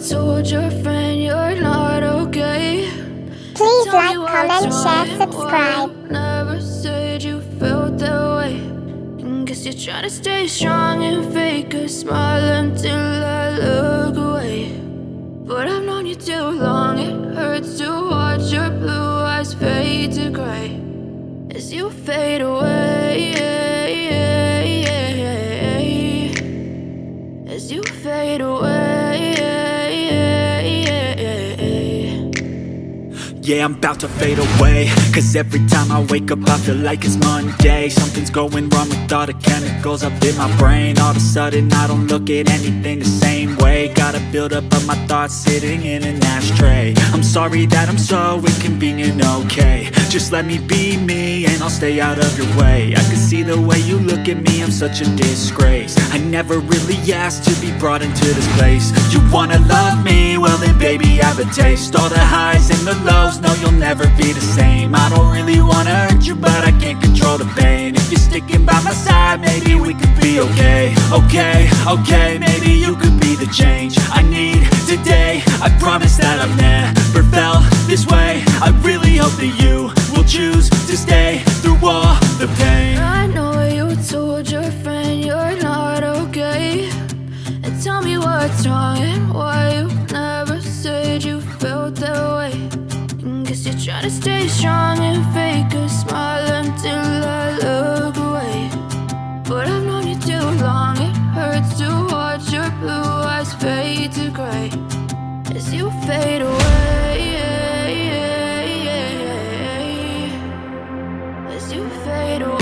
told your friend you're not okay. Please Tell me like, comment, what's share, wrong and subscribe. why you never said you felt that way. And guess you're trying to stay strong and fake a smile until I look away. But I've known you too long, it hurts to watch your blue eyes fade to gray as you fade away, as you fade away. Yeah, I'm about to fade away, cause every time I wake up I feel like it's Monday. Something's going wrong with all the chemicals up in my brain. All of a sudden I don't look at anything the same way. Gotta build up of my thoughts sitting in an ashtray. I'm sorry that I'm so inconvenient, okay. Just let me be me and I'll stay out of your way. I can see the way you look at me, I'm such a disgrace. I never really asked to be brought into this place. You wanna love me? Well then baby have a taste. All the highs and the lows, no you'll never be the same. I don't really wanna hurt you but I can't control the pain. If you're sticking by my side, maybe we could be okay. Okay, maybe you could be the change I need today. I promise that I've never felt this way. I really hope that you will choose to stay through all the pain. I know you told your friend you're not okay. And tell me what's wrong and why you never said you felt that way. And guess you're trying to stay strong and fake a smile until I look away. But I've known you too long, it hurts to watch your blue eyes fade to gray as you fade away, as you fade away.